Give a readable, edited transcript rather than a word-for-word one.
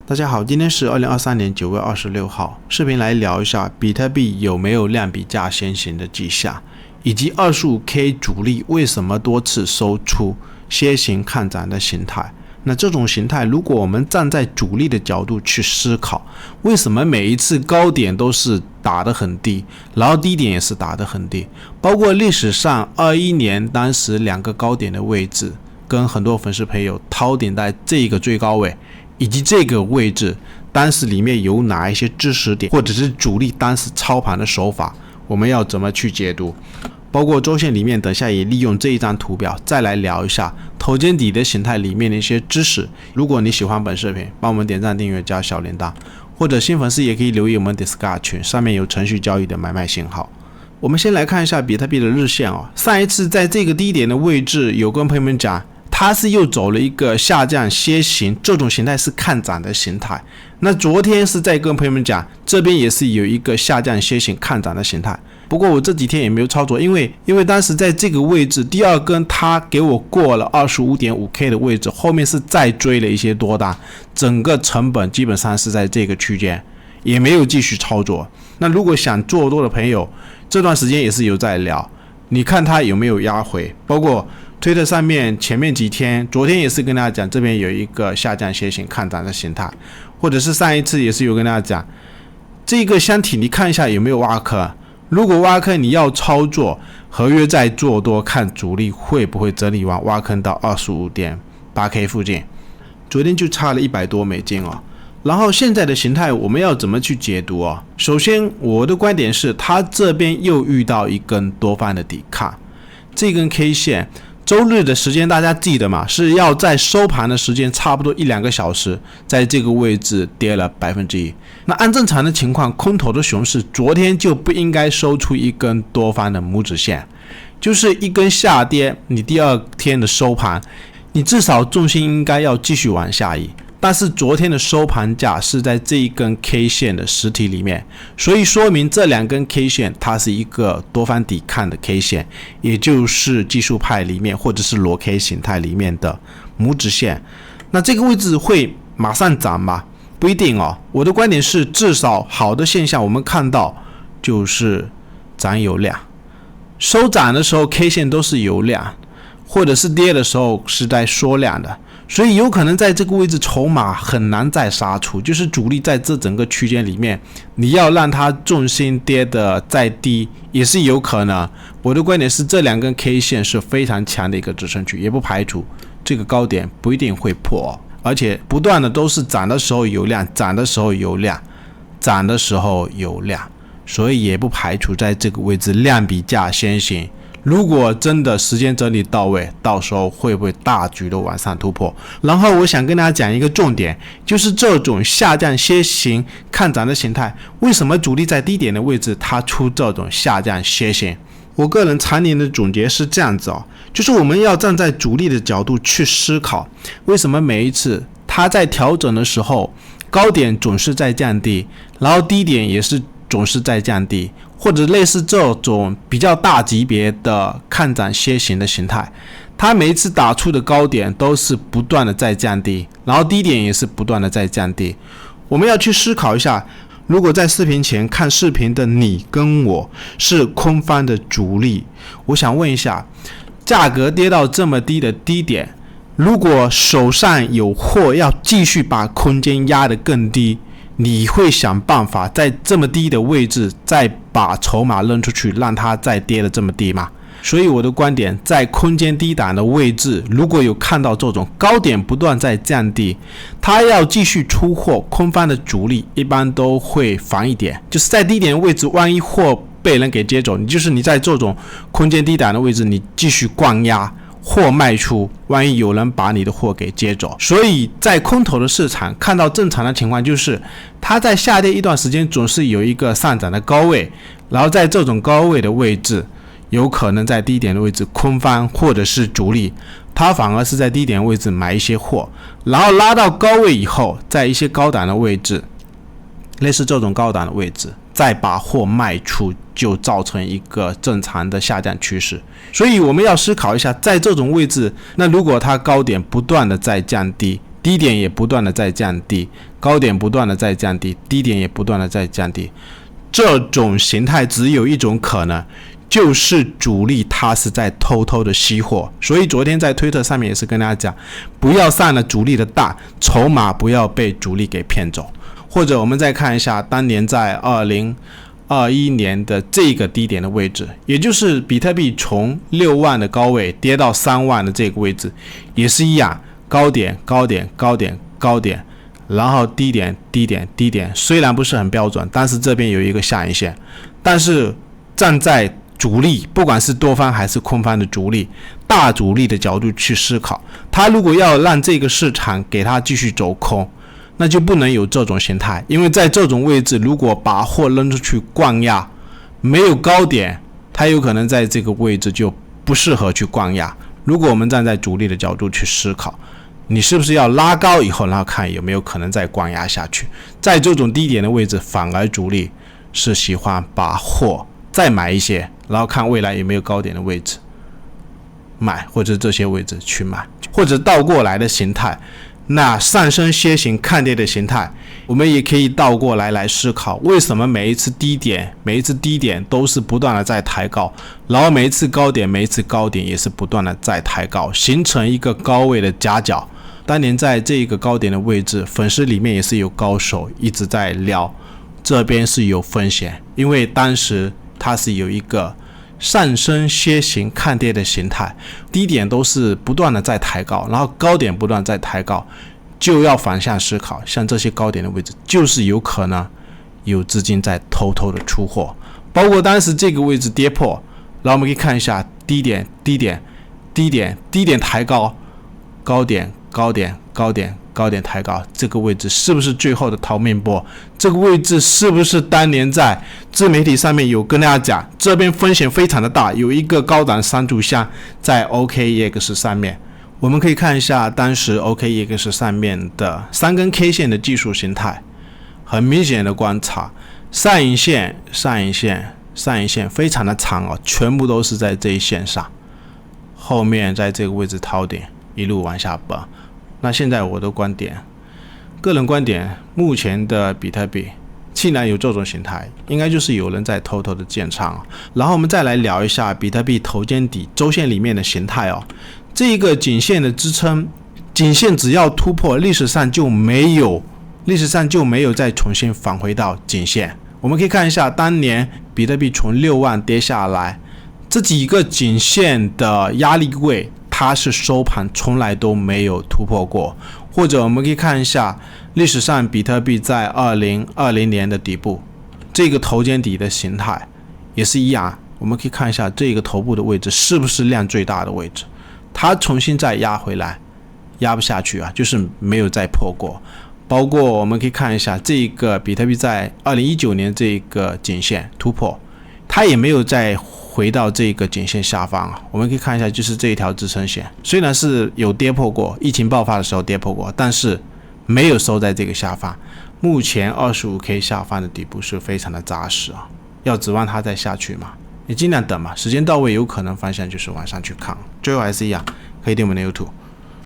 大家好，今天是2023年9月26号，视频来聊一下比特币有没有量比价先行的迹象，以及 25K 主力为什么多次收出楔形看涨的形态。那这种形态，如果我们站在主力的角度去思考，为什么每一次高点都是打得很低，然后低点也是打得很低，包括历史上21年当时两个高点的位置，跟很多粉丝朋友掏点在这个最高位以及这个位置当时里面有哪一些知识点，或者是主力当时操盘的手法，我们要怎么去解读，包括周线里面等下也利用这一张图表再来聊一下头肩底的形态里面的一些知识。如果你喜欢本视频，帮我们点赞订阅加小铃铛，或者新粉丝也可以留意我们 Discord 群，上面有程序交易的买卖信号。我们先来看一下比特币的日线上一次在这个低点的位置有跟朋友们讲，它是又走了一个下降楔形，这种形态是看涨的形态。那昨天是在跟朋友们讲，这边也是有一个下降楔形看涨的形态。不过我这几天也没有操作，因为当时在这个位置第二根它给我过了 25.5K 的位置，后面是再追了一些多单，整个成本基本上是在这个区间，也没有继续操作。那如果想做多的朋友，这段时间也是有在聊，你看它有没有压回，包括推特上面前面几天，昨天也是跟大家讲这边有一个下降楔形看涨的形态，或者是上一次也是有跟大家讲这个箱体，你看一下有没有挖坑，如果挖坑你要操作合约再做多，看主力会不会整理完挖坑到 25.8K 附近，昨天就差了$100多然后现在的形态我们要怎么去解读首先我的观点是，它这边又遇到一根多方的抵抗，这根 K 线周日的时间大家记得吗？是要在收盘的时间差不多1-2个小时，在这个位置跌了 1%。 那按正常的情况，空头的熊市昨天就不应该收出一根多方的拇指线，就是一根下跌，你第二天的收盘你至少重心应该要继续往下移，但是昨天的收盘价是在这一根 K 线的实体里面，所以说明这两根 K 线它是一个多方抵抗的 K 线，也就是技术派里面或者是裸 K 形态里面的拇指线。那这个位置会马上涨吗？不一定我的观点是，至少好的现象我们看到就是涨有量，收涨的时候 K 线都是有量，或者是跌的时候是在缩量的，所以有可能在这个位置筹码很难再杀出，就是主力在这整个区间里面，你要让它重心跌的再低也是有可能。我的观点是，这两根 K 线是非常强的一个支撑区，也不排除这个高点不一定会破而且不断的都是涨的时候有量，涨的时候有量，涨的时候有量，所以也不排除在这个位置量比价先行。如果真的时间整理到位，到时候会不会大举的往上突破？然后我想跟大家讲一个重点，就是这种下降楔形看涨的形态，为什么主力在低点的位置它出这种下降楔形？我个人常年的总结是这样子就是我们要站在主力的角度去思考，为什么每一次它在调整的时候，高点总是在降低，然后低点也是总是在降低，或者类似这种比较大级别的看涨楔形的形态，它每一次打出的高点都是不断的在降低，然后低点也是不断的在降低。我们要去思考一下，如果在视频前看视频的你跟我是空方的主力，我想问一下，价格跌到这么低的低点，如果手上有货要继续把空间压得更低，你会想办法在这么低的位置再把筹码扔出去，让它再跌得这么低吗？所以我的观点，在空间低档的位置，如果有看到这种高点不断在降低，它要继续出货，空方的主力一般都会防一点，就是在低点的位置，万一货被人给接走，你在这种空间低档的位置，你继续灌压，货卖出，万一有人把你的货给接走。所以在空头的市场看到正常的情况，就是它在下跌一段时间总是有一个上涨的高位，然后在这种高位的位置，有可能在低点的位置空方或者是主力，它反而是在低点位置买一些货，然后拉到高位以后，在一些高档的位置，类似这种高档的位置再把货卖出，就造成一个正常的下降趋势。所以我们要思考一下，在这种位置，那如果它高点不断的在降低，低点也不断的在降低，高点不断的在降低，低点也不断的在降低。这种形态只有一种可能，就是主力它是在偷偷的吸货。所以昨天在推特上面也是跟大家讲，不要上了主力的当，筹码不要被主力给骗走。或者我们再看一下当年在2021年的这个低点的位置，也就是比特币从6万的高位跌到3万的这个位置，也是一样，高点高点高点高点，然后低点低点低点，虽然不是很标准，但是这边有一个下影线。但是站在主力，不管是多方还是空方的主力，大主力的角度去思考，他如果要让这个市场给他继续走空，那就不能有这种形态。因为在这种位置，如果把货扔出去灌压，没有高点，它有可能在这个位置就不适合去灌压。如果我们站在主力的角度去思考，你是不是要拉高以后，然后看有没有可能再灌压下去。在这种低点的位置，反而主力是喜欢把货再买一些，然后看未来有没有高点的位置买，或者这些位置去买，或者倒过来的形态。那上升楔形看跌的形态，我们也可以倒过来思考，为什么每一次低点都是不断的在抬高，然后每一次高点也是不断的在抬高，形成一个高位的夹角。当年在这个高点的位置，粉丝里面也是有高手一直在聊，这边是有风险，因为当时它是有一个上升楔形看跌的形态，低点都是不断的在抬高，然后高点不断在抬高，就要反向思考，像这些高点的位置，就是有可能有资金在偷偷的出货。包括当时这个位置跌破，然后我们可以看一下低点抬高，高点抬高，这个位置是不是最后的逃命波？这个位置是不是当年在自媒体上面有跟大家讲，这边风险非常的大，有一个高档三炷香在 OKEX 上面。我们可以看一下当时 OKEX 上面的3根 K 线的技术形态，很明显的观察，上影线非常的长哦，全部都是在这一线上，后面在这个位置逃点，一路往下崩。那现在我的个人观点，目前的比特币既然有这种形态，应该就是有人在偷偷的建仓。然后我们再来聊一下比特币头肩底周线里面的形态哦。这个颈线的支撑，颈线只要突破，历史上就没有再重新返回到颈线。我们可以看一下当年比特币从6万跌下来，这几个颈线的压力位，它是收盘从来都没有突破过。或者我们可以看一下历史上比特币在2020年的底部，这个头肩底的形态也是一样。我们可以看一下这个头部的位置是不是量最大的位置，它重新再压回来，压不下去啊，就是没有再破过。包括我们可以看一下这个比特币在2019年这个颈线突破，它也没有再回到这个颈线下方啊。我们可以看一下，就是这一条支撑线，虽然是有跌破过，疫情爆发的时候跌破过，但是没有收在这个下方。目前 25K 下方的底部是非常的扎实啊，要指望它再下去嘛，你尽量等嘛，时间到位有可能方向就是往上去看。最后还是一样，可以订我们的 YouTube。